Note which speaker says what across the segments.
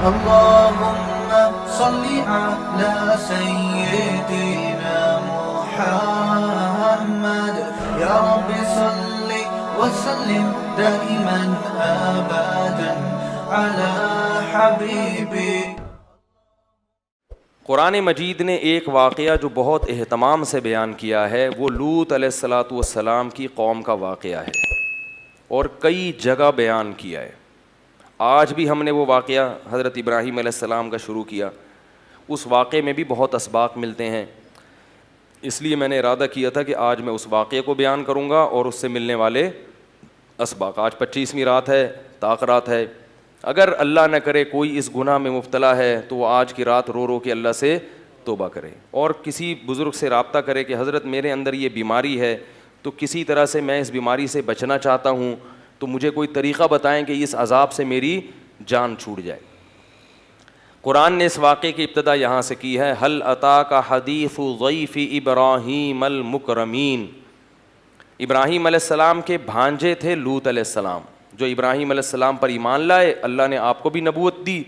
Speaker 1: اللهم صل على سيدنا محمد يا رب صل وسلم دائما ابدا على حبيبي.
Speaker 2: قرآن مجید نے ایک واقعہ جو بہت اہتمام سے بیان کیا ہے وہ لوط علیہ الصلاۃ والسلام کی قوم کا واقعہ ہے اور کئی جگہ بیان کیا ہے. آج بھی ہم نے وہ واقعہ حضرت ابراہیم علیہ السلام کا شروع کیا. اس واقعے میں بھی بہت اسباق ملتے ہیں, اس لیے میں نے ارادہ کیا تھا کہ آج میں اس واقعے کو بیان کروں گا اور اس سے ملنے والے اسباق. آج 25ویں رات ہے, طاق رات ہے. اگر اللہ نہ کرے کوئی اس گناہ میں مبتلا ہے تو وہ آج کی رات رو رو کے اللہ سے توبہ کرے اور کسی بزرگ سے رابطہ کرے کہ حضرت میرے اندر یہ بیماری ہے تو کسی طرح سے میں اس بیماری سے بچنا چاہتا ہوں, تو مجھے کوئی طریقہ بتائیں کہ اس عذاب سے میری جان چھوٹ جائے. قرآن نے اس واقعے کی ابتدا یہاں سے کی ہے, هل اتاک حدیث ضیف ابراہیم المکرمین. ابراہیم علیہ السلام کے بھانجے تھے لوط علیہ السلام, جو ابراہیم علیہ السلام پر ایمان لائے. اللہ نے آپ کو بھی نبوت دی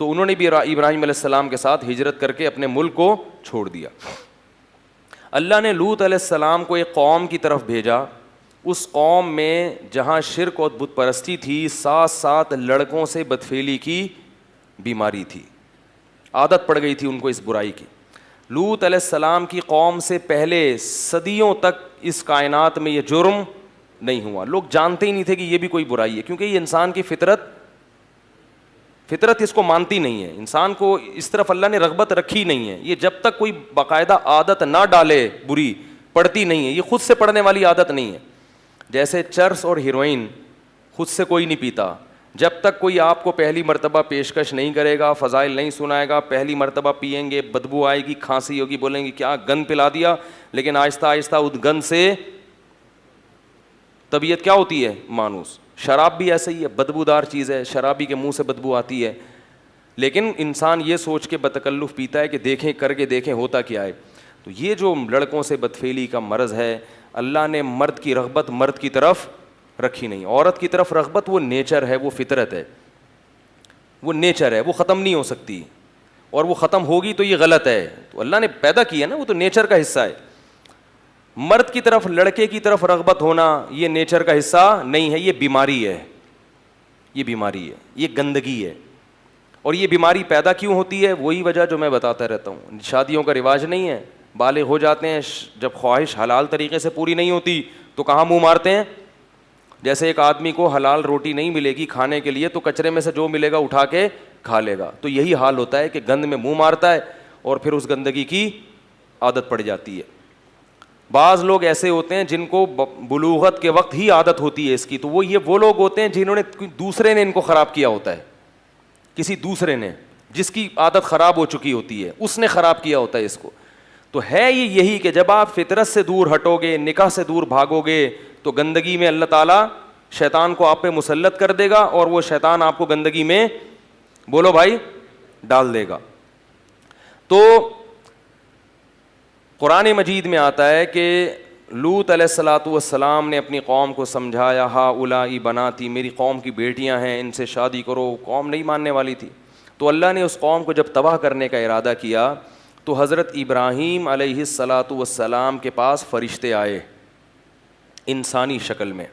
Speaker 2: تو انہوں نے بھی ابراہیم علیہ السلام کے ساتھ ہجرت کر کے اپنے ملک کو چھوڑ دیا. اللہ نے لوط علیہ السلام کو ایک قوم کی طرف بھیجا. اس قوم میں جہاں شرک اور بت پرستی تھی, ساتھ ساتھ لڑکوں سے بدفعلی کی بیماری تھی, عادت پڑ گئی تھی ان کو اس برائی کی. لوط علیہ السلام کی قوم سے پہلے صدیوں تک اس کائنات میں یہ جرم نہیں ہوا. لوگ جانتے ہی نہیں تھے کہ یہ بھی کوئی برائی ہے, کیونکہ یہ انسان کی فطرت اس کو مانتی نہیں ہے. انسان کو اس طرف اللہ نے رغبت رکھی نہیں ہے. یہ جب تک کوئی باقاعدہ عادت نہ ڈالے بری, پڑتی نہیں ہے. یہ خود سے پڑنے والی عادت نہیں ہے. جیسے چرس اور ہیروئن خود سے کوئی نہیں پیتا. جب تک کوئی آپ کو پہلی مرتبہ پیشکش نہیں کرے گا, فضائل نہیں سنائے گا, پہلی مرتبہ پئیں گے, بدبو آئے گی, کھانسی ہوگی, بولیں گے کیا گند پلا دیا. لیکن آہستہ آہستہ اس گند سے طبیعت کیا ہوتی ہے, مانوس. شراب بھی ایسے ہی ہے, بدبودار چیز ہے, شرابی کے منہ سے بدبو آتی ہے. لیکن انسان یہ سوچ کے بتکلف پیتا ہے کہ دیکھیں, کر کے دیکھیں ہوتا کیا ہے. تو یہ جو لڑکوں سے بدفعلی کا مرض ہے, اللہ نے مرد کی رغبت مرد کی طرف رکھی نہیں. عورت کی طرف رغبت وہ نیچر ہے, وہ فطرت ہے, وہ نیچر ہے, وہ ختم نہیں ہو سکتی. اور وہ ختم ہوگی تو یہ غلط ہے. تو اللہ نے پیدا کی ہے نا, وہ تو نیچر کا حصہ ہے. مرد کی طرف, لڑکے کی طرف رغبت ہونا یہ نیچر کا حصہ نہیں ہے, یہ بیماری ہے. یہ بیماری ہے, یہ گندگی ہے. اور یہ بیماری پیدا کیوں ہوتی ہے, وہی وجہ جو میں بتاتا رہتا ہوں. شادیوں کا رواج نہیں ہے, بالغ ہو جاتے ہیں, جب خواہش حلال طریقے سے پوری نہیں ہوتی تو کہاں منہ مارتے ہیں. جیسے ایک آدمی کو حلال روٹی نہیں ملے گی کھانے کے لیے تو کچرے میں سے جو ملے گا اٹھا کے کھا لے گا. تو یہی حال ہوتا ہے کہ گند میں منہ مارتا ہے اور پھر اس گندگی کی عادت پڑ جاتی ہے. بعض لوگ ایسے ہوتے ہیں جن کو بلوغت کے وقت ہی عادت ہوتی ہے اس کی, تو وہ لوگ ہوتے ہیں جنہوں نے دوسرے نے ان کو خراب کیا ہوتا ہے. کسی دوسرے نے, جس کی عادت خراب ہو چکی ہوتی ہے, اس نے خراب کیا ہوتا ہے اس کو. تو ہے یہی کہ جب آپ فطرت سے دور ہٹو گے, نکاح سے دور بھاگو گے, تو گندگی میں اللہ تعالیٰ شیطان کو آپ پہ مسلط کر دے گا اور وہ شیطان آپ کو گندگی میں, بولو بھائی, ڈال دے گا. تو قرآن مجید میں آتا ہے کہ لوط علیہ الصلاۃ والسلام نے اپنی قوم کو سمجھایا, ہؤلائی بناتی, میری قوم کی بیٹیاں ہیں, ان سے شادی کرو. قوم نہیں ماننے والی تھی. تو اللہ نے اس قوم کو جب تباہ کرنے کا ارادہ کیا تو حضرت ابراہیم علیہ الصلاۃ والسلام کے پاس فرشتے آئے انسانی شکل میں.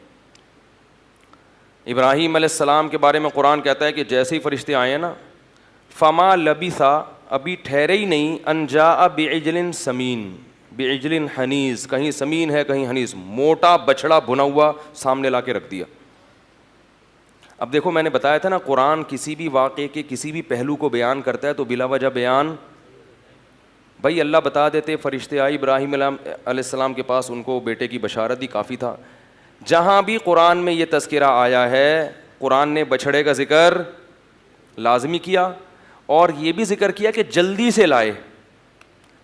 Speaker 2: ابراہیم علیہ السلام کے بارے میں قرآن کہتا ہے کہ جیسے ہی فرشتے آئے ہیں نا, فما لبثا, ابھی ٹھہرے ہی نہیں, ان جاء بعجل سمین, بعجل حنیز, کہیں سمین ہے کہیں حنیز, موٹا بچڑا بھنا ہوا سامنے لا کے رکھ دیا. اب دیکھو میں نے بتایا تھا نا, قرآن کسی بھی واقعے کے کسی بھی پہلو کو بیان کرتا ہے تو بلا وجہ بیان, بھائی اللہ بتا دیتے فرشتے آئے ابراہیم علیہ السلام کے پاس, ان کو بیٹے کی بشارت دی, کافی تھا. جہاں بھی قرآن میں یہ تذکرہ آیا ہے, قرآن نے بچھڑے کا ذکر لازمی کیا اور یہ بھی ذکر کیا کہ جلدی سے لائے.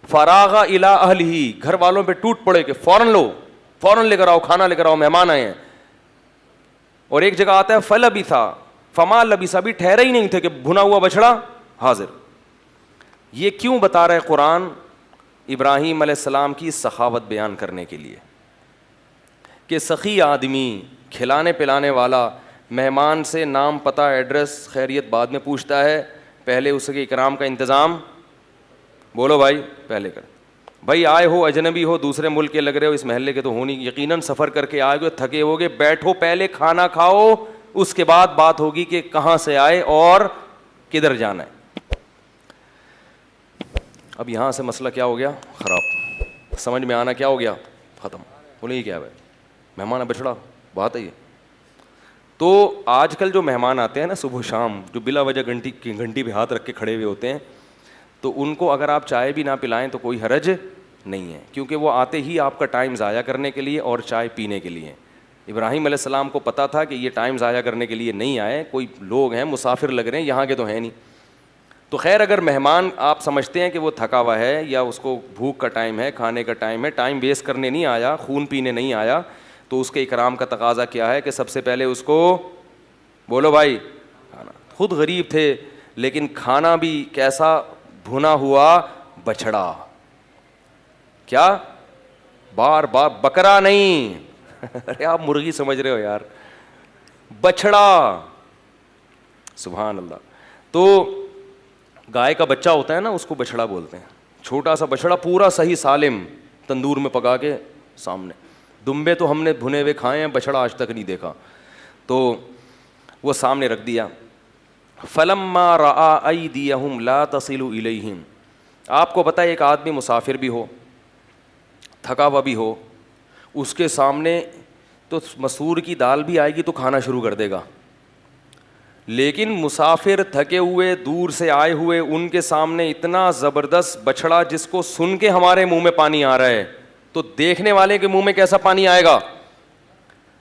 Speaker 2: فراغ الی اہلہ, گھر والوں پہ ٹوٹ پڑے کہ فوراً لو, فوراً لے کر آؤ, کھانا لے کر آؤ, مہمان آئے ہیں. اور ایک جگہ آتا ہے فلبثا, فما لبثا, بھی ٹھہرے ہی نہیں تھے کہ بھنا ہوا بچڑا حاضر. یہ کیوں بتا رہے قرآن؟ ابراہیم علیہ السلام کی سخاوت بیان کرنے کے لیے کہ سخی آدمی, کھلانے پلانے والا, مہمان سے نام پتہ ایڈریس خیریت بعد میں پوچھتا ہے, پہلے اس کے اکرام کا انتظام بولو بھائی پہلے کر. بھائی آئے ہو, اجنبی ہو, دوسرے ملک کے لگ رہے ہو, اس محلے کے تو ہو نہیں, یقیناً سفر کر کے آئے ہو, تھکے ہوگے, بیٹھو پہلے کھانا کھاؤ, اس کے بعد بات ہوگی کہ کہاں سے آئے اور کدھر جانا ہے. اب یہاں سے مسئلہ کیا ہو گیا خراب, سمجھ میں آنا کیا ہو گیا ختم. بولے یہ کیا ہے مہمان بچڑا بات ہے یہ. تو آج کل جو مہمان آتے ہیں نا صبح شام, جو بلا وجہ گھنٹی پہ ہاتھ رکھ کے کھڑے ہوئے ہوتے ہیں, تو ان کو اگر آپ چائے بھی نہ پلائیں تو کوئی حرج نہیں ہے, کیونکہ وہ آتے ہی آپ کا ٹائم ضائع کرنے کے لیے اور چائے پینے کے لیے. ابراہیم علیہ السلام کو پتہ تھا کہ یہ ٹائم ضائع کرنے کے لیے نہیں آئے, کوئی لوگ ہیں مسافر لگ رہے ہیں, یہاں کے تو ہیں نہیں. تو خیر اگر مہمان آپ سمجھتے ہیں کہ وہ تھکا ہوا ہے یا اس کو بھوک کا ٹائم ہے, کھانے کا ٹائم ہے, ٹائم ویسٹ کرنے نہیں آیا, خون پینے نہیں آیا, تو اس کے اکرام کا تقاضا کیا ہے کہ سب سے پہلے اس کو بولو بھائی کھانا. خود غریب تھے لیکن کھانا بھی کیسا, بھنا ہوا بچڑا. کیا بار بار بکرا نہیں, ارے آپ مرغی سمجھ رہے ہو یار, بچڑا. سبحان اللہ. تو گائے کا بچہ ہوتا ہے نا, اس کو بچڑا بولتے ہیں, چھوٹا سا بچڑا پورا صحیح سالم تندور میں پکا کے سامنے. دمبے تو ہم نے بھنے ہوئے کھائے ہیں, بچڑا آج تک نہیں دیکھا. تو وہ سامنے رکھ دیا. فلما رأى أيديهم لا تصل إليهم. آپ کو پتہ ہے ایک آدمی مسافر بھی ہو, تھکا ہوا بھی ہو, اس کے سامنے تو مسور کی دال بھی آئے گی تو کھانا شروع کر دے گا, لیکن مسافر تھکے ہوئے دور سے آئے ہوئے ان کے سامنے اتنا زبردست بچڑا جس کو سن کے ہمارے منہ میں پانی آ رہا ہے, تو دیکھنے والے کے منہ میں کیسا پانی آئے گا.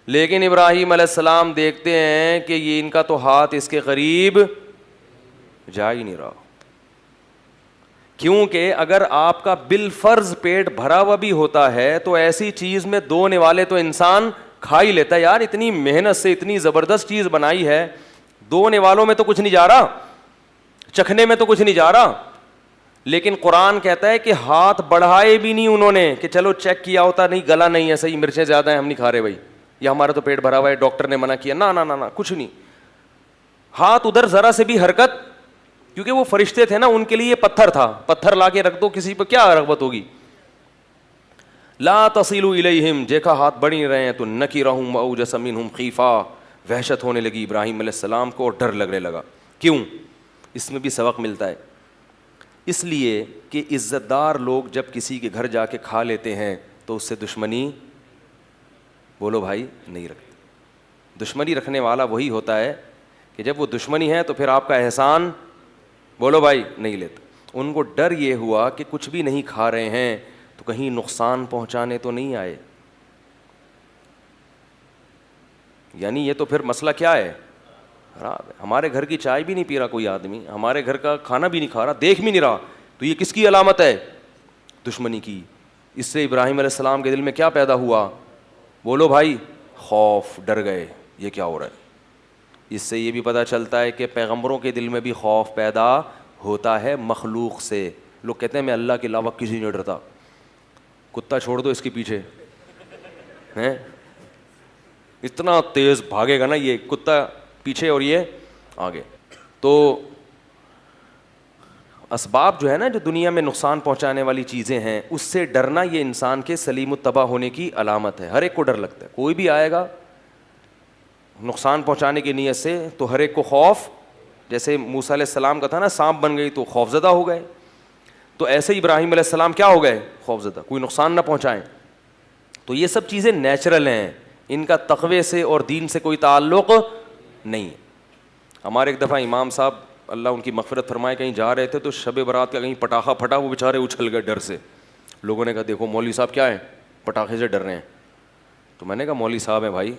Speaker 2: لیکن ابراہیم علیہ السلام دیکھتے ہیں کہ یہ ان کا تو ہاتھ اس کے قریب جا ہی نہیں رہا, کیونکہ اگر آپ کا بالفرض پیٹ بھرا ہوا بھی ہوتا ہے تو ایسی چیز میں دو نوالے تو انسان کھا ہی لیتا ہے. یار اتنی محنت سے اتنی زبردست چیز بنائی ہے, دو نوالوں میں تو کچھ نہیں جا رہا, چکھنے میں تو کچھ نہیں جا رہا. لیکن قرآن کہتا ہے کہ ہاتھ بڑھائے بھی نہیں انہوں نے کہ چلو چیک کیا ہوتا, نہیں گلا نہیں ہے صحیح, مرچیں زیادہ ہیں ہم نہیں کھا رہے بھائی, یا ہمارا تو پیٹ بھرا ہوا ہے ڈاکٹر نے منع کیا, نہ کچھ نہیں. ہاتھ ادھر ذرا سے بھی حرکت, کیونکہ وہ فرشتے تھے نا, ان کے لیے یہ پتھر تھا, پتھر لا کے رکھ دو کسی پہ کیا رغبت ہوگی. لا تصلوا الیہم, دیکھا ہاتھ بڑھ نہیں رہے ہیں تو نکرہم اوجس منہم خیفہ, وحشت ہونے لگی ابراہیم علیہ السلام کو اور ڈر لگنے لگا. کیوں؟ اس میں بھی سبق ملتا ہے. اس لیے کہ عزت دار لوگ جب کسی کے گھر جا کے کھا لیتے ہیں تو اس سے دشمنی بولو بھائی نہیں رکھتے. دشمنی رکھنے والا وہی ہوتا ہے کہ جب وہ دشمنی ہے تو پھر آپ کا احسان بولو بھائی نہیں لیتا. ان کو ڈر یہ ہوا کہ کچھ بھی نہیں کھا رہے ہیں تو کہیں نقصان پہنچانے تو نہیں آئے. یعنی یہ تو پھر مسئلہ کیا ہے خراب ہے. ہمارے گھر کی چائے بھی نہیں پی رہا کوئی آدمی, ہمارے گھر کا کھانا بھی نہیں کھا رہا, دیکھ بھی نہیں رہا, تو یہ کس کی علامت ہے؟ دشمنی کی. اس سے ابراہیم علیہ السلام کے دل میں کیا پیدا ہوا بولو بھائی؟ خوف, ڈر گئے یہ کیا ہو رہا ہے. اس سے یہ بھی پتہ چلتا ہے کہ پیغمبروں کے دل میں بھی خوف پیدا ہوتا ہے مخلوق سے. لوگ کہتے ہیں میں اللہ کے علاوہ کسی نہیں ڈرتا, کتا چھوڑ دو اس کے پیچھے ہیں, اتنا تیز بھاگے گا نا یہ کتا پیچھے اور یہ آگے. تو اسباب جو ہے نا, جو دنیا میں نقصان پہنچانے والی چیزیں ہیں, اس سے ڈرنا یہ انسان کے سلیم الطبع ہونے کی علامت ہے. ہر ایک کو ڈر لگتا ہے, کوئی بھی آئے گا نقصان پہنچانے کی نیت سے تو ہر ایک کو خوف, جیسے موسیٰ علیہ السلام کا تھا نا, سانپ بن گئی تو خوف زدہ ہو گئے, تو ایسے ابراہیم علیہ السلام کیا ہو گئے خوف زدہ, کوئی نقصان نہ پہنچائیں. تو یہ سب چیزیں نیچرل ہیں, ان کا تقوی سے اور دین سے کوئی تعلق نہیں. ہمارے ایک دفعہ امام صاحب اللہ ان کی مغفرت فرمائے کہیں جا رہے تھے تو شب برات کا کہیں پٹاخہ پھٹا, وہ بیچارے اچھل گئے ڈر سے. لوگوں نے کہا دیکھو مولوی صاحب کیا ہے پٹاخے سے ڈر رہے ہیں. تو میں نے کہا مولوی صاحب ہیں بھائی,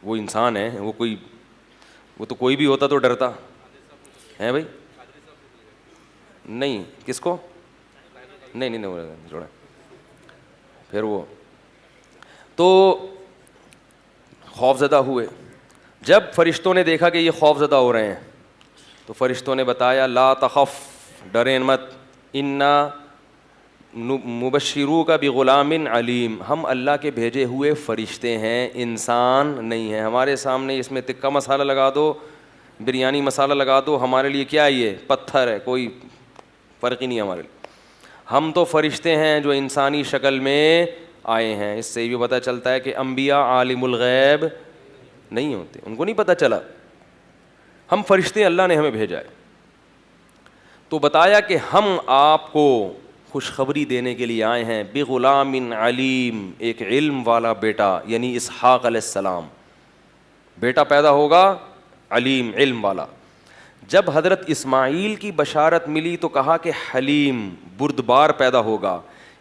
Speaker 2: وہ انسان ہے, وہ تو کوئی بھی ہوتا تو ڈرتا ہے بھائی. نہیں کس کو نہیں جوڑا پھر وہ تو خوف زدہ ہوئے. جب فرشتوں نے دیکھا کہ یہ خوف زدہ ہو رہے ہیں تو فرشتوں نے بتایا لا تخف, ڈریں مت, انا مبشرو کا بغلام علیم، ہم اللہ کے بھیجے ہوئے فرشتے ہیں، انسان نہیں ہیں. ہمارے سامنے اس میں تکہ مسالہ لگا دو، بریانی مسالہ لگا دو، ہمارے لیے کیا یہ پتھر ہے، کوئی فرق ہی نہیں ہمارے لیے. ہم تو فرشتے ہیں جو انسانی شکل میں آئے ہیں. اس سے یہ بھی پتہ چلتا ہے کہ انبیاء عالم الغیب نہیں ہوتے، ان کو نہیں پتہ چلا. ہم فرشتے اللہ نے ہمیں بھیجا ہے. تو بتایا کہ ہم آپ کو خوشخبری دینے کے لیے آئے ہیں بغلام علیم، ایک علم والا بیٹا، یعنی اسحاق علیہ السلام بیٹا پیدا ہوگا علیم، علم والا. جب حضرت اسماعیل کی بشارت ملی تو کہا کہ حلیم، بردبار پیدا ہوگا.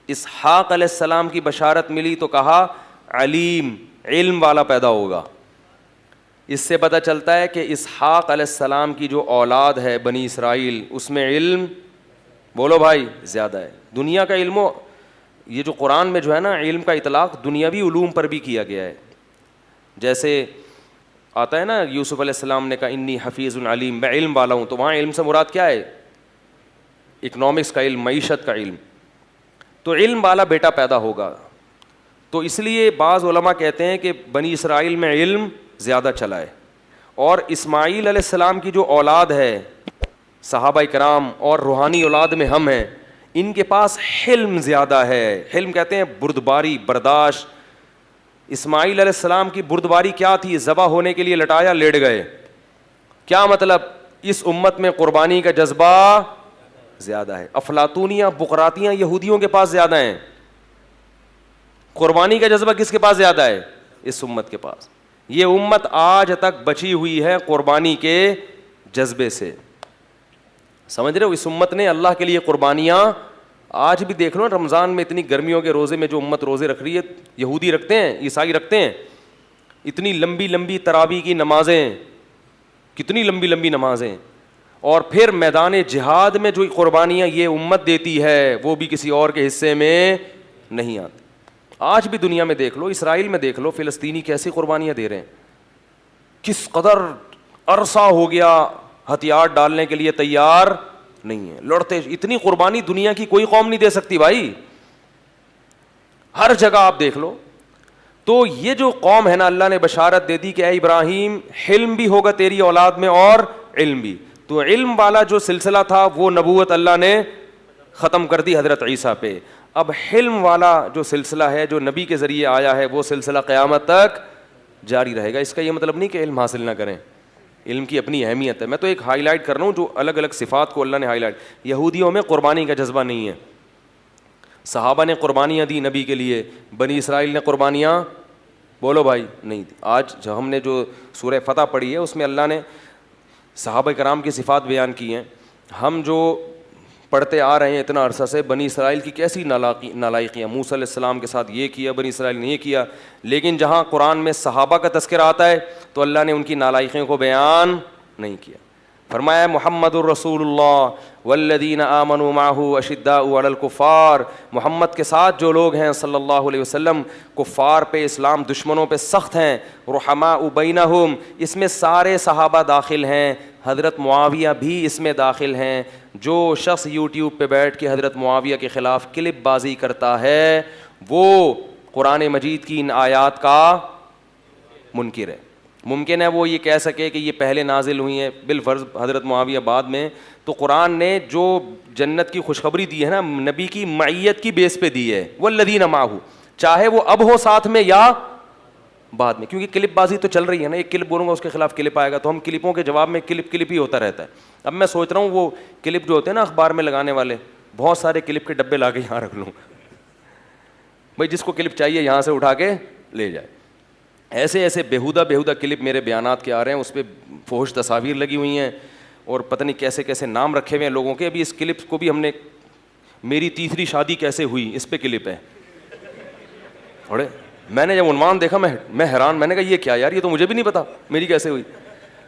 Speaker 2: اسحاق علیہ السلام کی بشارت ملی تو کہا علیم، علم والا پیدا ہوگا. اس سے پتہ چلتا ہے کہ اسحاق علیہ السلام کی جو اولاد ہے بنی اسرائیل، اس میں علم، بولو بھائی، زیادہ ہے. دنیا کا علم، یہ جو قرآن میں جو ہے نا علم کا اطلاق دنیاوی علوم پر بھی کیا گیا ہے. جیسے آتا ہے نا یوسف علیہ السلام نے کہا انی حفیظ علیم، میں علم والا ہوں، تو وہاں علم سے مراد کیا ہے؟ اکنامکس کا علم، معیشت کا علم. تو علم والا بیٹا پیدا ہوگا. تو اس لیے بعض علماء کہتے ہیں کہ بنی اسرائیل میں علم زیادہ چلا ہے، اور اسماعیل علیہ السلام کی جو اولاد ہے صحابہ کرام اور روحانی اولاد میں ہم ہیں، ان کے پاس حلم زیادہ ہے. حلم کہتے ہیں بردباری، برداشت. اسماعیل علیہ السلام کی بردباری کیا تھی؟ ذبح ہونے کے لیے لٹایا، لیٹ گئے. کیا مطلب؟ اس امت میں قربانی کا جذبہ زیادہ ہے. افلاطونیاں، بقراتیاں یہودیوں کے پاس زیادہ ہیں. قربانی کا جذبہ کس کے پاس زیادہ ہے؟ اس امت کے پاس. یہ امت آج تک بچی ہوئی ہے قربانی کے جذبے سے. سمجھ رہے ہو؟ اس امت نے اللہ کے لیے قربانیاں، آج بھی دیکھ لو رمضان میں اتنی گرمیوں کے روزے میں جو امت روزے رکھ رہی ہے، یہودی رکھتے ہیں، عیسائی رکھتے ہیں، اتنی لمبی لمبی تراویح کی نمازیں، کتنی لمبی لمبی نمازیں. اور پھر میدان جہاد میں جو قربانیاں یہ امت دیتی ہے وہ بھی کسی اور کے حصے میں نہیں آتی. آج بھی دنیا میں دیکھ لو، اسرائیل میں دیکھ لو، فلسطینی کیسی قربانیاں دے رہے ہیں. کس قدر عرصہ ہو گیا ہتھیار ڈالنے کے لیے تیار نہیں ہے، لڑتے. اتنی قربانی دنیا کی کوئی قوم نہیں دے سکتی بھائی، ہر جگہ آپ دیکھ لو. تو یہ جو قوم ہے نا، اللہ نے بشارت دے دی کہ اے ابراہیم حلم بھی ہوگا تیری اولاد میں اور علم بھی. تو علم والا جو سلسلہ تھا وہ نبوت اللہ نے ختم کر دی حضرت عیسیٰ پہ. اب حلم والا جو سلسلہ ہے جو نبی کے ذریعے آیا ہے وہ سلسلہ قیامت تک جاری رہے گا. اس کا یہ مطلب نہیں کہ علم حاصل نہ کریں، علم کی اپنی اہمیت ہے. میں تو ایک ہائی لائٹ کر رہا ہوں جو الگ الگ صفات کو اللہ نے ہائی لائٹ. یہودیوں میں قربانی کا جذبہ نہیں ہے. صحابہ نے قربانیاں دی نبی کے لیے، بنی اسرائیل نے قربانیاں، بولو بھائی، نہیں دی. آج جو ہم نے جو سورہ فتح پڑھی ہے اس میں اللہ نے صحابہ کرام کی صفات بیان کی ہیں. ہم جو پڑھتے آ رہے ہیں اتنا عرصہ سے، بنی اسرائیل کی کیسی نالائقیاں، موسیٰ علیہ السلام کے ساتھ یہ کیا، بنی اسرائیل نے یہ کیا. لیکن جہاں قرآن میں صحابہ کا تذکرہ آتا ہے تو اللہ نے ان کی نالائقیوں کو بیان نہیں کیا. فرمایا محمد الرسول اللہ والذین آمنوا معہ اشداء علی الکفار، محمد کے ساتھ جو لوگ ہیں صلی اللہ علیہ وسلم کفار پہ، اسلام دشمنوں پہ سخت ہیں. رحماء بینہم، اس میں سارے صحابہ داخل ہیں، حضرت معاویہ بھی اس میں داخل ہیں. جو شخص یوٹیوب پہ بیٹھ کے حضرت معاویہ کے خلاف کلپ بازی کرتا ہے وہ قرآن مجید کی ان آیات کا منکر ہے. ممکن ہے وہ یہ کہہ سکے کہ یہ پہلے نازل ہوئی ہیں، بالفرض حضرت معاویہ بعد میں. تو قرآن نے جو جنت کی خوشخبری دی ہے نا، نبی کی معیت کی بیس پہ دی ہے، والذین معہ، چاہے وہ اب ہو ساتھ میں یا بعد میں. کیونکہ کلپ بازی تو چل رہی ہے نا، ایک کلپ بولوں گا اس کے خلاف کلپ آئے گا، تو ہم کلپوں کے جواب میں کلپ ہی ہوتا رہتا ہے. اب میں سوچ رہا ہوں وہ کلپ جو ہوتے ہیں نا اخبار میں لگانے والے، بہت سارے کلپ کے ڈبے لا کے یہاں رکھ لوں بھائی، جس کو کلپ چاہیے یہاں سے اٹھا کے لے جائے. ایسے ایسے بیہودہ کلپ میرے بیانات کے آ رہے ہیں، اس پہ فحش تصاویر لگی ہوئی ہیں اور پتہ نہیں کیسے کیسے نام رکھے ہوئے ہیں لوگوں کے. ابھی اس کلپ کو بھی ہم نے، میری تیسری شادی کیسے ہوئی، اس پہ کلپ ہے. اور میں نے جب عنوان دیکھا میں حیران، میں نے کہا یہ کیا یار، یہ تو مجھے بھی نہیں پتا میری کیسے ہوئی.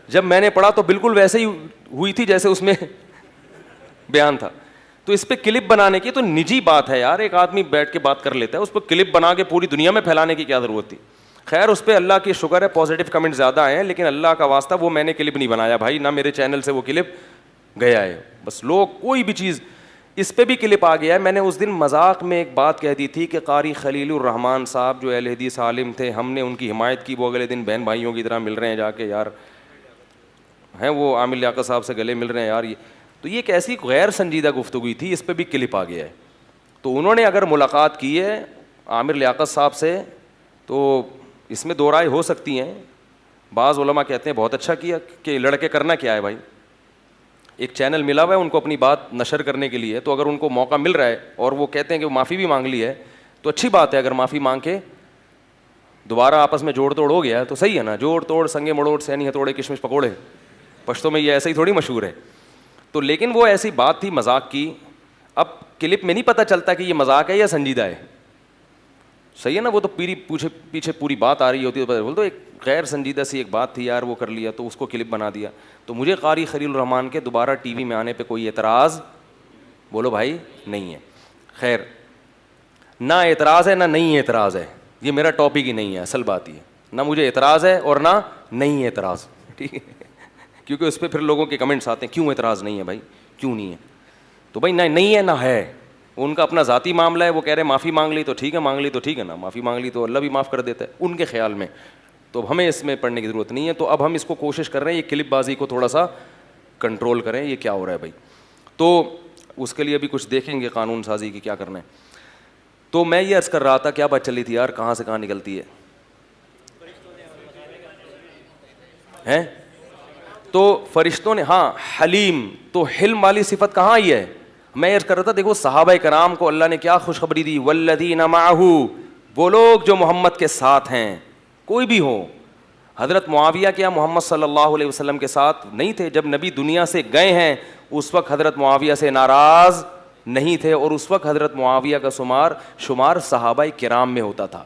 Speaker 2: جب میں نے پڑھا تو بالکل ویسے ہی ہوئی تھی جیسے اس میں بیان تھا. تو اس پہ کلپ بنانے کی تو نجی بات ہے یار، ایک آدمی بیٹھ کے بات کر لیتا ہے، اس پہ کلپ بنا کے پوری دنیا میں پھیلانے کی کیا ضرورت تھی. خیر اس پہ اللہ کی شکر ہے پازیٹیو کمنٹ زیادہ آئے ہیں، لیکن اللہ کا واسطہ وہ میں نے کلپ نہیں بنایا بھائی، نہ میرے چینل سے وہ کلپ گیا ہے. بس لوگ کوئی بھی چیز اس پہ بھی کلپ آ گیا ہے. میں نے اس دن مذاق میں ایک بات کہہ دی تھی کہ قاری خلیل الرحمان صاحب جو اہل حدیث عالم تھے, ہم نے ان کی حمایت کی, وہ اگلے دن بہن بھائیوں کی طرح مل رہے ہیں جا کے, یار ہیں وہ عامر لیاقت صاحب سے گلے مل رہے ہیں یار. تو یہ ایک ایسی غیر سنجیدہ گفتگو تھی, اس پہ بھی کلپ آ گیا ہے. تو انہوں نے اگر ملاقات کی ہے عامر لیاقت صاحب سے تو اس میں دو رائے ہو سکتی ہیں. بعض علماء کہتے ہیں بہت اچھا کیا کہ لڑکے کرنا کیا ہے بھائی, ایک چینل ملا ہوا ہے ان کو اپنی بات نشر کرنے کے لیے, تو اگر ان کو موقع مل رہا ہے اور وہ کہتے ہیں کہ وہ معافی بھی مانگ لی ہے تو اچھی بات ہے. اگر معافی مانگ کے دوبارہ آپس میں جوڑ توڑ ہو گیا ہے تو صحیح ہے نا. جوڑ توڑ سنگے مڑوڑ سینی ہتھوڑے کشمش پکوڑے, پشتوں میں یہ ایسے ہی تھوڑی مشہور ہے. تو لیکن وہ ایسی بات تھی مذاق کی. اب کلپ میں نہیں پتہ چلتا کہ یہ مذاق ہے یا سنجیدہ ہے, صحیح ہے نا. وہ تو پیچھے پوری بات آ رہی ہوتی ہے, بول دو ایک غیر سنجیدہ سی ایک بات تھی یار, وہ کر لیا تو اس کو کلپ بنا دیا. تو مجھے قاری خلیل الرحمان کے دوبارہ ٹی وی میں آنے پہ کوئی اعتراض بولو بھائی نہیں ہے. خیر, نہ اعتراض ہے نہ نہیں اعتراض ہے, یہ میرا ٹاپک ہی نہیں ہے. اصل بات یہ نہ مجھے اعتراض ہے اور نہ نہیں اعتراض, ٹھیک ہے, کیونکہ اس پہ پھر لوگوں کے کمنٹس آتے ہیں کیوں اعتراض نہیں ہے بھائی, کیوں نہیں ہے. تو بھائی نہ نہیں ہے نہ ہے, ان کا اپنا ذاتی معاملہ ہے. وہ کہہ رہے ہیں معافی مانگ لی تو ٹھیک ہے, مانگ لی تو ٹھیک ہے نا, معافی مانگ لی تو اللہ بھی معاف کر دیتا ہے ان کے خیال میں. تو ہمیں اس میں پڑھنے کی ضرورت نہیں ہے. تو اب ہم اس کو کوشش کر رہے ہیں یہ کلپ بازی کو تھوڑا سا کنٹرول کریں, یہ کیا ہو رہا ہے بھائی. تو اس کے لیے بھی کچھ دیکھیں گے قانون سازی کی کیا کرنا ہے. تو میں یہ عرض کر رہا تھا, کیا بات چلی تھی یار, کہاں سے کہاں نکلتی ہے. تو فرشتوں نے, ہاں حلیم, تو حلم والی صفت کہاں آئی ہے. میں عرض کر رہا تھا دیکھو صحابہ کرام کو اللہ نے کیا خوشخبری دی, والذین معہ, وہ لوگ جو محمد کے ساتھ ہیں, کوئی بھی ہو. حضرت معاویہ کیا محمد صلی اللہ علیہ وسلم کے ساتھ نہیں تھے؟ جب نبی دنیا سے گئے ہیں اس وقت حضرت معاویہ سے ناراض نہیں تھے, اور اس وقت حضرت معاویہ کا شمار صحابہ کرام میں ہوتا تھا.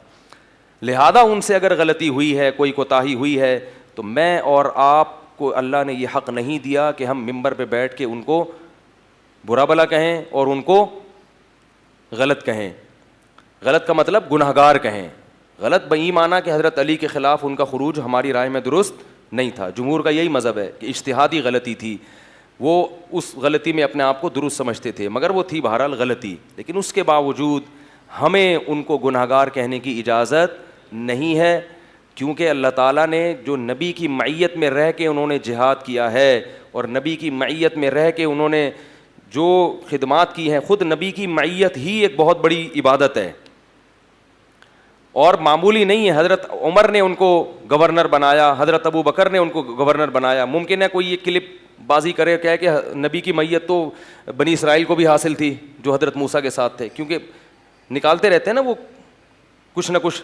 Speaker 2: لہذا ان سے اگر غلطی ہوئی ہے, کوئی کوتاہی ہوئی ہے, تو میں اور آپ کو اللہ نے یہ حق نہیں دیا کہ ہم ممبر پہ بیٹھ کے ان کو برا بلا کہیں اور ان کو غلط کہیں. غلط کا مطلب گنہگار کہیں. غلط بئی معنی کہ حضرت علی کے خلاف ان کا خروج ہماری رائے میں درست نہیں تھا. جمہور کا یہی مذہب ہے کہ اجتہادی غلطی تھی, وہ اس غلطی میں اپنے آپ کو درست سمجھتے تھے, مگر وہ تھی بہرحال غلطی. لیکن اس کے باوجود ہمیں ان کو گنہگار کہنے کی اجازت نہیں ہے, کیونکہ اللہ تعالیٰ نے جو نبی کی معیت میں رہ کے انہوں نے جہاد کیا ہے, اور نبی کی معیت میں رہ کے انہوں نے جو خدمات کی ہیں, خود نبی کی معیت ہی ایک بہت بڑی عبادت ہے اور معمولی نہیں ہے. حضرت عمر نے ان کو گورنر بنایا, حضرت ابو بکر نے ان کو گورنر بنایا. ممکن ہے کوئی یہ کلپ بازی کرے کہے کہ نبی کی معیت تو بنی اسرائیل کو بھی حاصل تھی جو حضرت موسیٰ کے ساتھ تھے, کیونکہ نکالتے رہتے ہیں نا وہ کچھ نہ کچھ.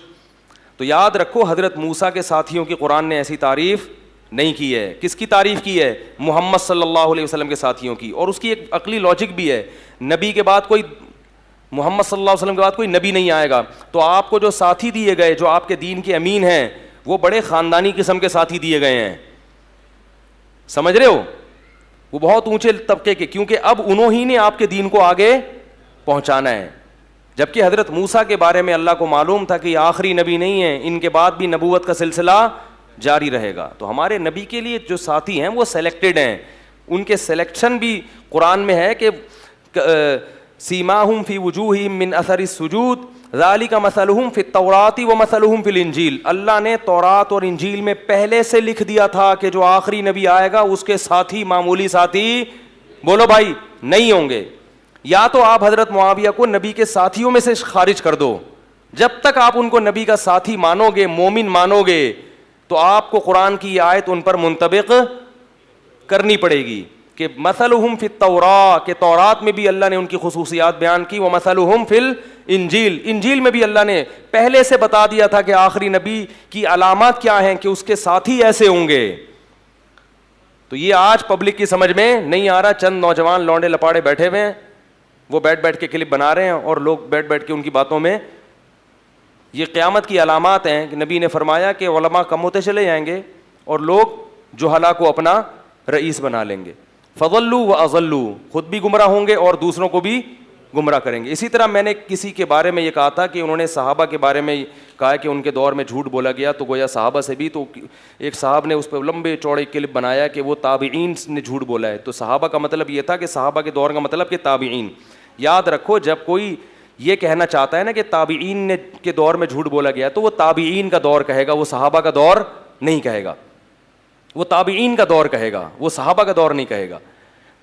Speaker 2: تو یاد رکھو حضرت موسیٰ کے ساتھیوں کی قرآن نے ایسی تعریف نہیں کی ہے. کس کی تعریف کی ہے؟ محمد صلی اللہ علیہ وسلم کے ساتھیوں کی. اور اس کی ایک عقلی لاجک بھی ہے, نبی کے بعد کوئی, محمد صلی اللہ علیہ وسلم کے بعد کوئی نبی نہیں آئے گا, تو آپ کو جو ساتھی دیے گئے, جو آپ کے دین کے امین ہیں, وہ بڑے خاندانی قسم کے ساتھی دیے گئے ہیں. سمجھ رہے ہو, وہ بہت اونچے طبقے کے, کیونکہ اب انہوں ہی نے آپ کے دین کو آگے پہنچانا ہے. جبکہ حضرت موسیٰ کے بارے میں اللہ کو معلوم تھا کہ یہ آخری نبی نہیں ہے, ان کے بعد بھی نبوت کا سلسلہ جاری رہے گا. تو ہمارے نبی کے لیے جو ساتھی ہیں وہ سلیکٹڈ ہیں, ان کے سلیکشن بھی قرآن میں ہے کہ سیماہم فی وجوہہم من اثر السجود ذالک مثلہم فی التوراۃ ومثلہم فی الانجیل. اللہ نے تورات اور انجیل میں پہلے سے لکھ دیا تھا کہ جو آخری نبی آئے گا اس کے ساتھی معمولی ساتھی بولو بھائی نہیں ہوں گے. یا تو آپ حضرت معاویہ کو نبی کے ساتھیوں میں سے خارج کر دو, جب تک آپ ان کو نبی کا ساتھی مانو گے, مومن مانو گے, تو آپ کو قرآن کی یہ آیت ان پر منطبق کرنی پڑے گی کہ مثلہم فی التوراۃ, کہ تورات میں بھی اللہ نے ان کی خصوصیات بیان کی, ومثلہم فی الانجیل, انجیل میں بھی اللہ نے پہلے سے بتا دیا تھا کہ آخری نبی کی علامات کیا ہیں, کہ اس کے ساتھی ایسے ہوں گے. تو یہ آج پبلک کی سمجھ میں نہیں آ رہا. چند نوجوان لونڈے لپاڑے بیٹھے ہوئے ہیں, وہ بیٹھ کے کلپ بنا رہے ہیں, اور لوگ بیٹھ کے ان کی باتوں میں یہ قیامت کی علامات ہیں کہ نبی نے فرمایا کہ علماء کم ہوتے چلے جائیں گے اور لوگ جہلا کو اپنا رئیس بنا لیں گے. فضلوا واضلوا, خود بھی گمراہ ہوں گے اور دوسروں کو بھی گمراہ کریں گے. اسی طرح میں نے کسی کے بارے میں یہ کہا تھا کہ انہوں نے صحابہ کے بارے میں کہا کہ ان کے دور میں جھوٹ بولا گیا تو گویا صحابہ سے بھی. تو ایک صاحب نے اس پہ لمبے چوڑے کلپ بنایا کہ وہ تابعین نے جھوٹ بولا ہے. تو صحابہ کا مطلب یہ تھا کہ صحابہ کے دور کا مطلب کہ تابعین. یاد رکھو جب کوئی یہ کہنا چاہتا ہے نا کہ تابعین نے کے دور میں جھوٹ بولا گیا تو وہ تابعین کا دور کہے گا, وہ صحابہ کا دور نہیں کہے گا. وہ تابعین کا دور کہے گا, وہ صحابہ کا دور نہیں کہے گا.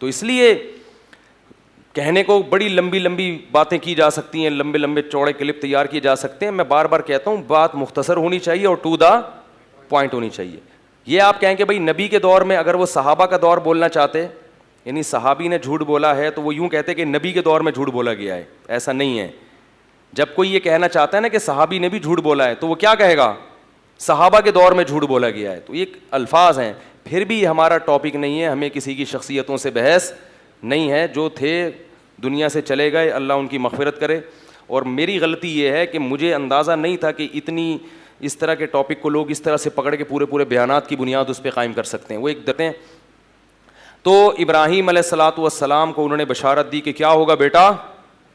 Speaker 2: تو اس لیے کہنے کو بڑی لمبی لمبی باتیں کی جا سکتی ہیں, لمبے لمبے چوڑے کلپ تیار کیے جا سکتے ہیں. میں بار بار کہتا ہوں بات مختصر ہونی چاہیے اور ٹو دا پوائنٹ ہونی چاہیے. یہ آپ کہیں کہ بھائی نبی کے دور میں اگر وہ صحابہ کا دور بولنا چاہتے, یعنی صحابی نے جھوٹ بولا ہے تو وہ یوں کہتے کہ نبی کے دور میں جھوٹ بولا گیا ہے. ایسا نہیں ہے. جب کوئی یہ کہنا چاہتا ہے نا کہ صحابی نے بھی جھوٹ بولا ہے تو وہ کیا کہے گا, صحابہ کے دور میں جھوٹ بولا گیا ہے. تو یہ الفاظ ہیں. پھر بھی یہ ہمارا ٹاپک نہیں ہے, ہمیں کسی کی شخصیتوں سے بحث نہیں ہے. جو تھے دنیا سے چلے گئے, اللہ ان کی مغفرت کرے. اور میری غلطی یہ ہے کہ مجھے اندازہ نہیں تھا کہ اتنی اس طرح کے ٹاپک کو لوگ اس طرح سے پکڑ کے پورے بیانات کی بنیاد اس پہ قائم کر سکتے ہیں. وہ ایک دیتے ہیں. تو ابراہیم علیہ الصلاۃ والسلام کو انہوں نے بشارت دی کہ کیا ہوگا بیٹا,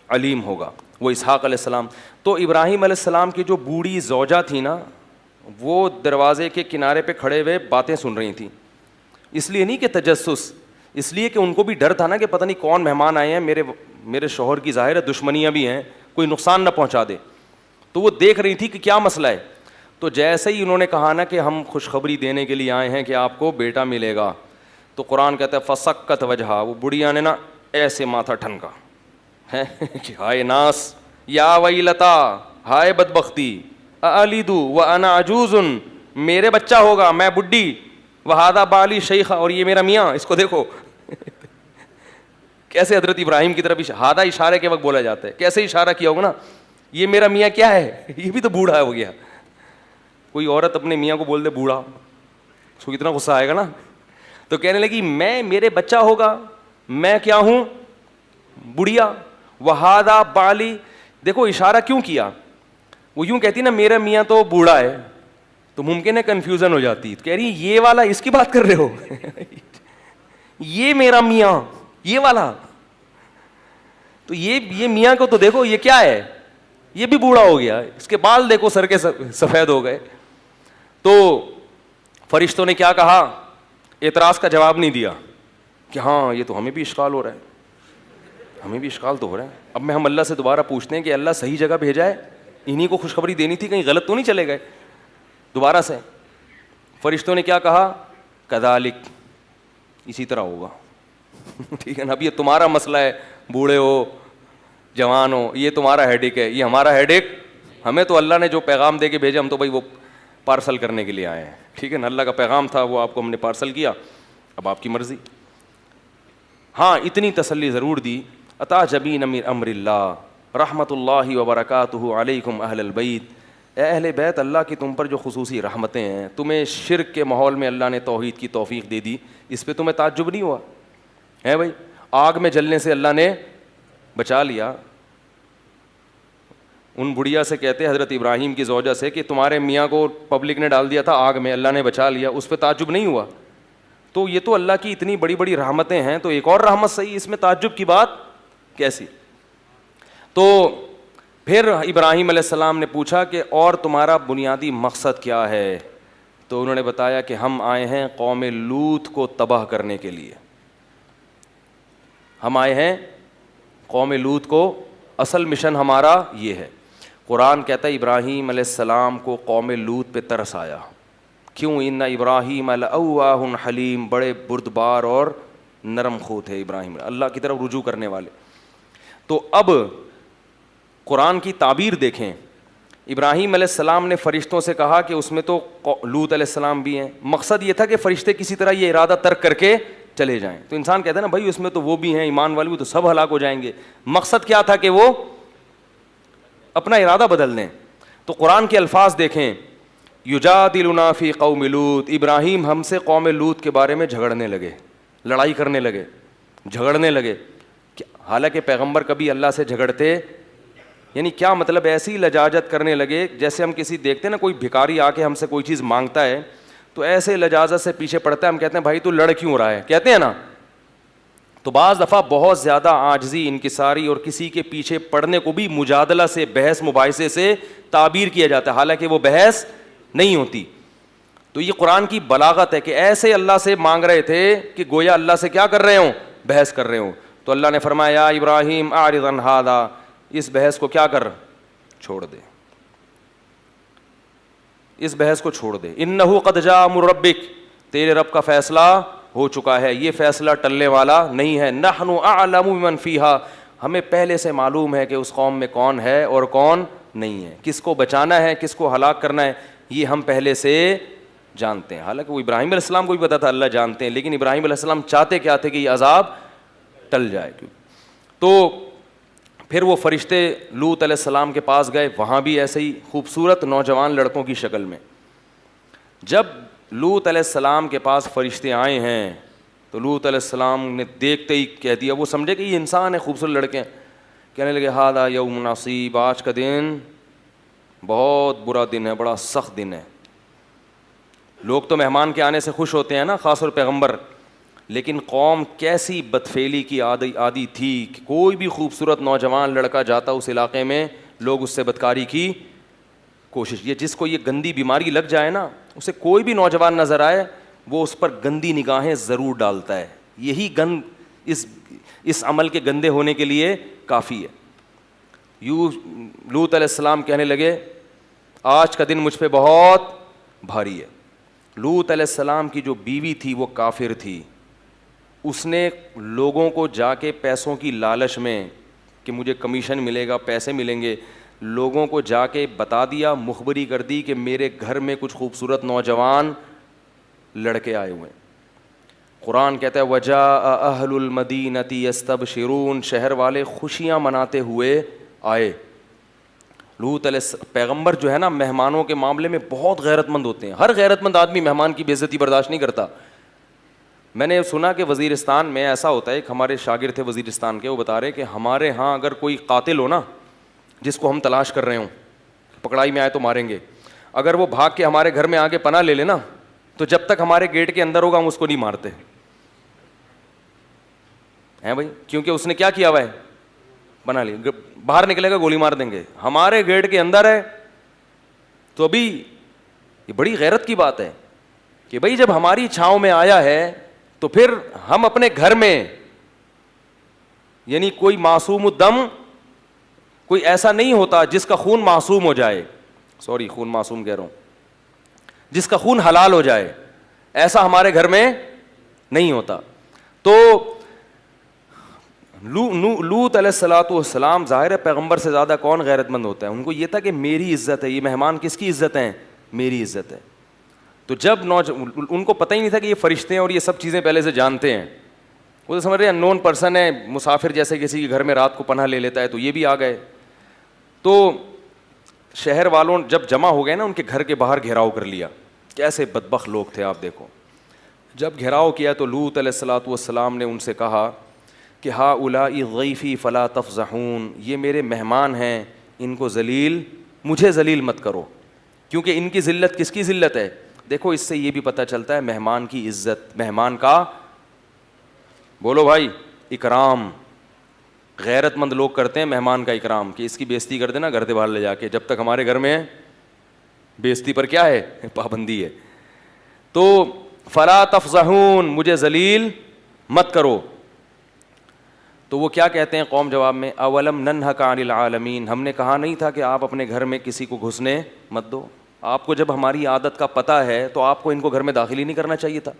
Speaker 2: علیم ہوگا. وہ اسحاق علیہ السلام. تو ابراہیم علیہ السلام کی جو بوڑھی زوجہ تھی نا, وہ دروازے کے کنارے پہ کھڑے ہوئے باتیں سن رہی تھیں. اس لیے نہیں کہ تجسس, اس لیے کہ ان کو بھی ڈر تھا نا کہ پتہ نہیں کون مہمان آئے ہیں, میرے شوہر کی ظاہر ہے دشمنیاں بھی ہیں, کوئی نقصان نہ پہنچا دے. تو وہ دیکھ رہی تھی کہ کیا مسئلہ ہے. تو جیسے ہی انہوں نے کہا نا کہ ہم خوشخبری دینے کے لیے آئے ہیں کہ آپ کو بیٹا ملے گا, تو قرآن کہتا ہے فسکت وجہا, وہ بڑھیا نے نا ایسے ماتھا ٹھنکا ہے کہ ہائے ناس, یا ویلتا, ہائے بدبختی, الیدو وانا عجوز, میرے بچہ ہوگا میں بڈھی, وہذا بالی شیخ, اور یہ میرا میاں. اس کو دیکھو کیسے حضرت ابراہیم کی طرف ہادہ اشارے کے وقت بولا جاتا ہے, کیسے اشارہ کیا ہوگا نا, یہ میرا میاں کیا ہے, یہ بھی تو بوڑھا ہو گیا. کوئی عورت اپنے میاں کو بول دے بوڑھا, اس کو کتنا غصہ آئے گا نا. تو کہنے لگی میرے بچہ ہوگا, میں کیا ہوں, بڑھیا. وہذا بالی, دیکھو اشارہ کیوں کیا. وہ یوں کہتی نا میرا میاں تو بوڑھا ہے, تو ممکن ہے کنفیوژن ہو جاتی. کہہ رہی یہ والا اس کی بات کر رہے ہو یہ میرا میاں یہ والا, تو یہ میاں کو تو دیکھو یہ کیا ہے, یہ بھی بوڑھا ہو گیا, اس کے بال دیکھو سر کے سفید ہو گئے. تو فرشتوں نے کیا کہا, اعتراض کا جواب نہیں دیا کہ ہاں یہ تو ہمیں بھی اشکال ہو رہا ہے, ہمیں بھی اشکال تو ہو رہا ہے. اب میں ہم اللہ سے دوبارہ پوچھتے ہیں کہ اللہ صحیح جگہ بھیجا ہے, انہیں کو خوشخبری دینی تھی, کہیں غلط تو نہیں چلے گئے. دوبارہ سے فرشتوں نے کیا کہا, کذالک, اسی طرح ہوگا. ٹھیک ہے نا, اب یہ تمہارا مسئلہ ہے, بوڑھے ہو جوان ہو, یہ تمہارا ہیڈیک ہے, یہ ہمارا ہیڈیک. ہمیں تو اللہ نے جو پیغام دے کے بھیجا, ہم تو بھائی وہ پارسل کرنے کے لیے آئے ہیں. ٹھیک ہے نا, اللہ کا پیغام تھا, وہ آپ کو ہم نے پارسل کیا, اب آپ کی مرضی. ہاں اتنی تسلی ضرور دی, عطا جبین من امر اللہ رحمۃ اللہ وبرکاتہ علیکم اہل البیت, اے اہل بیت, اللہ کی تم پر جو خصوصی رحمتیں ہیں, تمہیں شرک کے ماحول میں اللہ نے توحید کی توفیق دے دی, اس پہ تمہیں تعجب نہیں ہوا ہے بھائی. آگ میں جلنے سے اللہ نے بچا لیا. ان بڑھیا سے کہتے ہیں حضرت ابراہیم کی زوجہ سے کہ تمہارے میاں کو پبلک نے ڈال دیا تھا آگ میں, اللہ نے بچا لیا, اس پہ تعجب نہیں ہوا. تو یہ تو اللہ کی اتنی بڑی بڑی رحمتیں ہیں, تو ایک اور رحمت صحیح, اس میں تعجب کی بات کیسی. تو پھر ابراہیم علیہ السلام نے پوچھا کہ اور تمہارا بنیادی مقصد کیا ہے. تو انہوں نے بتایا کہ ہم آئے ہیں قوم لوط کو تباہ کرنے کے لیے, ہم آئے ہیں قوم لوط کو, اصل مشن ہمارا یہ ہے. قرآن کہتا ہے ابراہیم علیہ السلام کو قوم لوط پہ ترس آیا. کیوں, ان ابراہیم لأواہ حلیم, بڑے بردبار اور نرم خو تھے ابراہیم, اللہ کی طرف رجوع کرنے والے. تو اب قرآن کی تعبیر دیکھیں, ابراہیم علیہ السلام نے فرشتوں سے کہا کہ اس میں تو لوط علیہ السلام بھی ہیں. مقصد یہ تھا کہ فرشتے کسی طرح یہ ارادہ ترک کر کے چلے جائیں. تو انسان کہتا ہے نا بھائی اس میں تو وہ بھی ہیں, ایمان والے بھی, تو سب ہلاک ہو جائیں گے. مقصد کیا تھا کہ وہ اپنا ارادہ بدل دیں. تو قرآن کے الفاظ دیکھیں, یجادلنا فی قوم لوط, ابراہیم ہم سے قوم لوط کے بارے میں جھگڑنے لگے, لڑائی کرنے لگے, جھگڑنے لگے. حالانکہ پیغمبر کبھی اللہ سے جھگڑتے, یعنی کیا مطلب, ایسی لجاجت کرنے لگے جیسے ہم کسی دیکھتے ہیں نا کوئی بھکاری آ کے ہم سے کوئی چیز مانگتا ہے تو ایسے لجاجت سے پیچھے پڑتا ہے, ہم کہتے ہیں بھائی تو لڑ کیوں رہا ہے, کہتے ہیں نا. تو بعض دفعہ بہت زیادہ عاجزی، انکساری اور کسی کے پیچھے پڑنے کو بھی مجادلہ سے، بحث مباحثے سے تعبیر کیا جاتا ہے، حالانکہ وہ بحث نہیں ہوتی. تو یہ قرآن کی بلاغت ہے کہ ایسے اللہ سے مانگ رہے تھے کہ گویا اللہ سے کیا کر رہے ہوں، بحث کر رہے ہوں. تو اللہ نے فرمایا یا ابراہیم اعرض عن ھذا، اس بحث کو کیا کر، چھوڑ دے، اس بحث کو چھوڑ دے. انہ قد جاء امر ربک، تیرے رب کا فیصلہ ہو چکا ہے، یہ فیصلہ ٹلنے والا نہیں ہے. نحن اعلم بمن فیھا، ہمیں پہلے سے معلوم ہے کہ اس قوم میں کون ہے اور کون نہیں ہے، کس کو بچانا ہے، کس کو ہلاک کرنا ہے، یہ ہم پہلے سے جانتے ہیں. حالانکہ وہ ابراہیم علیہ السلام کو بھی پتا تھا، اللہ جانتے ہیں، لیکن ابراہیم علیہ السلام چاہتے کیا تھے کہ یہ عذاب ٹل جائے. تو پھر وہ فرشتے لوط علیہ السلام کے پاس گئے، وہاں بھی ایسے ہی خوبصورت نوجوان لڑکوں کی شکل میں. جب لوط علیہ السلام کے پاس فرشتے آئے ہیں تو لوط علیہ السلام نے دیکھتے ہی کہہ دیا، وہ سمجھے کہ یہ انسان ہے، خوبصورت لڑکے ہیں. کہنے لگے ھذا یوم عصیب، آج کا دن بہت برا دن ہے، بڑا سخت دن ہے. لوگ تو مہمان کے آنے سے خوش ہوتے ہیں نا، خاص طور پیغمبر، لیکن قوم کیسی بدفعلی کی عادی تھی کہ کوئی بھی خوبصورت نوجوان لڑکا جاتا اس علاقے میں، لوگ اس سے بدکاری کی کوشش. یہ جس کو یہ گندی بیماری لگ جائے نا، اسے کوئی بھی نوجوان نظر آئے وہ اس پر گندی نگاہیں ضرور ڈالتا ہے. یہی گند اس عمل کے گندے ہونے کے لیے کافی ہے. یوں لوط علیہ السلام کہنے لگے آج کا دن مجھ پہ بہت بھاری ہے. لوط علیہ السلام کی جو بیوی تھی وہ کافر تھی. اس نے لوگوں کو جا کے پیسوں کی لالچ میں کہ مجھے کمیشن ملے گا، پیسے ملیں گے، لوگوں کو جا کے بتا دیا، مخبری کر دی کہ میرے گھر میں کچھ خوبصورت نوجوان لڑکے آئے ہوئے ہیں. قرآن کہتا ہے وجاء اہل المدینۃ یستبشرون، شہر والے خوشیاں مناتے ہوئے آئے. لوط علیہ پیغمبر جو ہے نا مہمانوں کے معاملے میں بہت غیرت مند ہوتے ہیں. ہر غیرت مند آدمی مہمان کی بے عزتی برداشت نہیں کرتا. میں نے سنا کہ وزیرستان میں ایسا ہوتا ہے، ایک ہمارے شاگرد تھے وزیرستان کے، وہ بتا رہے کہ ہمارے ہاں اگر کوئی قاتل ہو نا، جس کو ہم تلاش کر رہے ہوں، پکڑائی میں آئے تو ماریں گے، اگر وہ بھاگ کے ہمارے گھر میں آ کے پناہ لے لے نا، تو جب تک ہمارے گیٹ کے اندر ہوگا ہم اس کو نہیں مارتے ہیں بھائی، کیونکہ اس نے کیا کیا ہوا ہے، بنا لی. باہر نکلے گا گولی مار دیں گے. ہمارے گیٹ کے اندر ہے تو ابھی یہ بڑی غیرت کی بات ہے کہ بھائی جب ہماری چھاؤں میں آیا ہے تو پھر ہم اپنے گھر میں، یعنی کوئی معصوم الدم، کوئی ایسا نہیں ہوتا جس کا خون معصوم ہو جائے، سوری خون معصوم کہہ رہا ہوں، جس کا خون حلال ہو جائے، ایسا ہمارے گھر میں نہیں ہوتا. تو لوط علیہ الصلوۃ والسلام، ظاہر ہے پیغمبر سے زیادہ کون غیرت مند ہوتا ہے، ان کو یہ تھا کہ میری عزت ہے، یہ مہمان کس کی عزت ہیں، میری عزت ہے. تو جب ان کو پتہ ہی نہیں تھا کہ یہ فرشتے ہیں اور یہ سب چیزیں پہلے سے جانتے ہیں، وہ تو سمجھ رہے ہیں ان نون پرسن ہے، مسافر جیسے کسی کے گھر میں رات کو پناہ لے لیتا ہے، تو یہ بھی آ گئے. تو شہر والوں جب جمع ہو گئے نا، ان کے گھر کے باہر گھیراؤ کر لیا. کیسے بدبخت لوگ تھے آپ دیکھو. جب گھیراؤ کیا تو لوط علیہ الصلوۃ والسلام نے ان سے کہا کہ ہؤلاء ضیفی فلا تفضحون، یہ میرے مہمان ہیں، ان کو ذلیل، مجھے ذلیل مت کرو، کیونکہ ان کی ذلت کس کی ذلت ہے. دیکھو اس سے یہ بھی پتہ چلتا ہے مہمان کی عزت، مہمان کا، بولو بھائی، اکرام. غیرت مند لوگ کرتے ہیں مہمان کا اکرام، کہ اس کی بے عزتی کر دینا گھر سے باہر لے جا کے، جب تک ہمارے گھر میں ہے بے عزتی پر کیا ہے، پابندی ہے. تو فلا تفضحون، مجھے ذلیل مت کرو. تو وہ کیا کہتے ہیں قوم جواب میں، اولم ننہک عن العالمین، ہم نے کہا نہیں تھا کہ آپ اپنے گھر میں کسی کو گھسنے مت دو. آپ کو جب ہماری عادت کا پتہ ہے تو آپ کو ان کو گھر میں داخل ہی نہیں کرنا چاہیے تھا.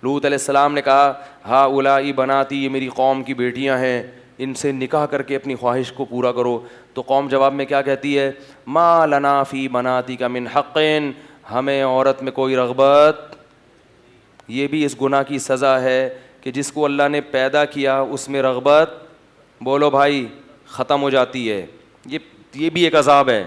Speaker 2: لوط علیہ السلام نے کہا ہؤلاء بناتی، یہ میری قوم کی بیٹیاں ہیں، ان سے نکاح کر کے اپنی خواہش کو پورا کرو. تو قوم جواب میں کیا کہتی ہے، ما لنا فی بناتک من حق، ہمیں عورت میں کوئی رغبت. یہ بھی اس گناہ کی سزا ہے کہ جس کو اللہ نے پیدا کیا اس میں رغبت، بولو بھائی، ختم ہو جاتی ہے. یہ بھی ایک عذاب ہے.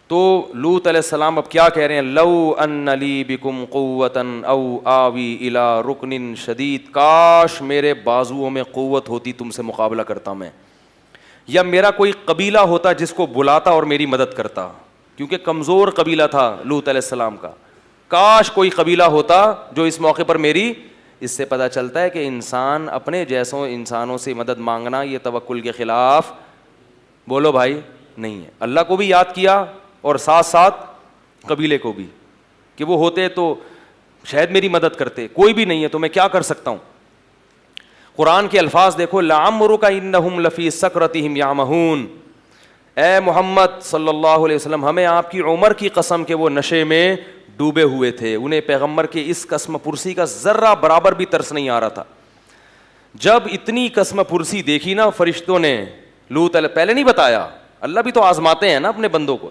Speaker 2: تو لوط علیہ السلام اب کیا کہہ رہے ہیں، لو ان لی بکم قوتا او آوی الی رکن شدید، کاش میرے بازوؤں میں قوت ہوتی تم سے مقابلہ کرتا میں، یا میرا کوئی قبیلہ ہوتا جس کو بلاتا اور میری مدد کرتا، کیونکہ کمزور قبیلہ تھا لوط علیہ السلام کا. کاش کوئی قبیلہ ہوتا جو اس موقع پر میری اس سے پتہ چلتا ہے کہ انسان اپنے جیسوں انسانوں سے مدد مانگنا یہ توکل کے خلاف بولو بھائی نہیں ہے. اللہ کو بھی یاد کیا اور ساتھ ساتھ قبیلے کو بھی کہ وہ ہوتے تو شاید میری مدد کرتے, کوئی بھی نہیں ہے تو میں کیا کر سکتا ہوں. قرآن کے الفاظ دیکھو, لعمرک انہم لفی سکرتہم یعمہون, اے محمد صلی اللہ علیہ وسلم ہمیں آپ کی عمر کی قسم کہ وہ نشے میں ڈوبے ہوئے تھے, انہیں پیغمبر کے اس قسم پرسی کا ذرہ برابر بھی ترس نہیں آ رہا تھا. جب اتنی قسم پرسی دیکھی نا فرشتوں نے, لوط پہلے نہیں بتایا, اللہ بھی تو آزماتے ہیں نا اپنے بندوں کو,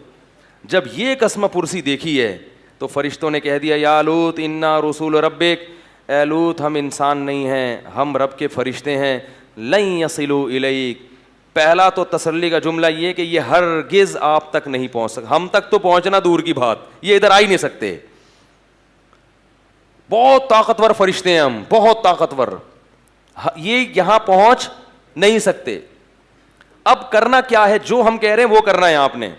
Speaker 2: جب یہ قسم پرسی دیکھی ہے تو فرشتوں نے کہہ دیا یا لوط انا رسول ربک, اے لوط ہم انسان نہیں ہیں, ہم رب کے فرشتے ہیں. لن یصلوا الیک, پہلا تو تسلی کا جملہ یہ کہ یہ ہرگز آپ تک نہیں پہنچ سکتے, ہم تک تو پہنچنا دور کی بات, یہ ادھر آ ہی نہیں سکتے. بہت طاقتور فرشتے ہیں ہم, بہت طاقتور, یہ یہاں پہنچ نہیں سکتے. اب کرنا کیا ہے, جو ہم کہہ رہے ہیں وہ کرنا ہے آپ نے.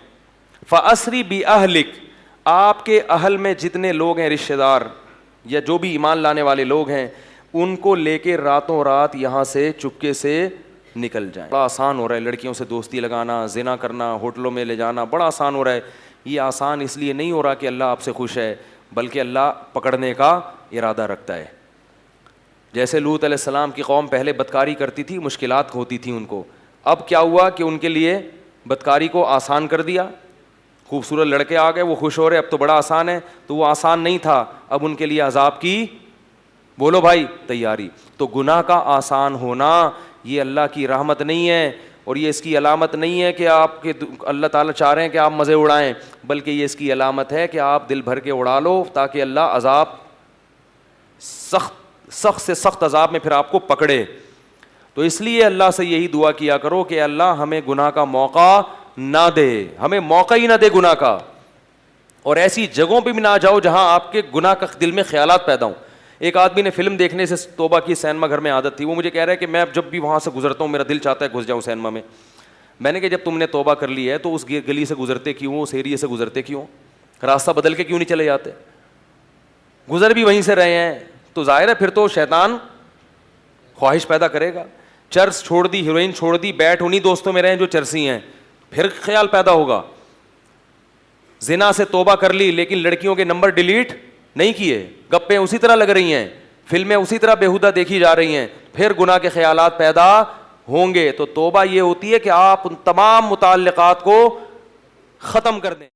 Speaker 2: فَأَسْرِ بِأَهْلِكَ, آپ کے اہل میں جتنے لوگ ہیں رشتہ دار یا جو بھی ایمان لانے والے لوگ ہیں ان کو لے کے راتوں رات یہاں سے چپکے سے نکل جائیں. بڑا آسان ہو رہا ہے لڑکیوں سے دوستی لگانا, زنا کرنا, ہوٹلوں میں لے جانا, بڑا آسان ہو رہا ہے. یہ آسان اس لیے نہیں ہو رہا کہ اللہ آپ سے خوش ہے, بلکہ اللہ پکڑنے کا ارادہ رکھتا ہے. جیسے لوط علیہ السلام کی قوم پہلے بدکاری کرتی تھی, مشکلات ہوتی تھیں ان کو, اب کیا ہوا کہ ان کے لیے بدکاری کو آسان کر دیا. خوبصورت لڑکے آ گئے, وہ خوش ہو رہے, اب تو بڑا آسان ہے. تو وہ آسان نہیں تھا, اب ان کے لیے عذاب کی بولو بھائی تیاری. تو گناہ کا آسان ہونا یہ اللہ کی رحمت نہیں ہے, اور یہ اس کی علامت نہیں ہے کہ آپ کے اللہ تعالیٰ چاہ رہے ہیں کہ آپ مزے اڑائیں, بلکہ یہ اس کی علامت ہے کہ آپ دل بھر کے اڑا لو تاکہ اللہ عذاب سخت سے سخت عذاب میں پھر آپ کو پکڑے. تو اس لیے اللہ سے یہی دعا کیا کرو کہ اللہ ہمیں گناہ کا موقع نہ دے, ہمیں موقع ہی نہ دے گناہ کا, اور ایسی جگہوں پہ بھی نہ جاؤ جہاں آپ کے گناہ کا دل میں خیالات پیدا ہوں. ایک آدمی نے فلم دیکھنے سے توبہ کی, سینما گھر میں عادت تھی, وہ مجھے کہہ رہا ہے کہ میں جب بھی وہاں سے گزرتا ہوں میرا دل چاہتا ہے گھس جاؤں سینما میں. میں نے کہا جب تم نے توبہ کر لی ہے تو اس گلی سے گزرتے کیوں, اس ایریے سے گزرتے کیوں, راستہ بدل کے کیوں نہیں چلے جاتے؟ گزر بھی وہیں سے رہے ہیں تو ظاہر ہے پھر تو شیطان خواہش پیدا کرے گا. چرس چھوڑ دی, ہیروئن چھوڑ دی, بیٹھ انہیں دوستوں میں رہیں جو چرسی ہیں, پھر خیال پیدا ہوگا. زنا سے توبہ کر لی لیکن لڑکیوں کے نمبر ڈیلیٹ نہیں کیے, گپیں اسی طرح لگ رہی ہیں, فلمیں اسی طرح بیہودہ دیکھی جا رہی ہیں, پھر گناہ کے خیالات پیدا ہوں گے. تو توبہ یہ ہوتی ہے کہ آپ ان تمام متعلقات کو ختم کر دیں.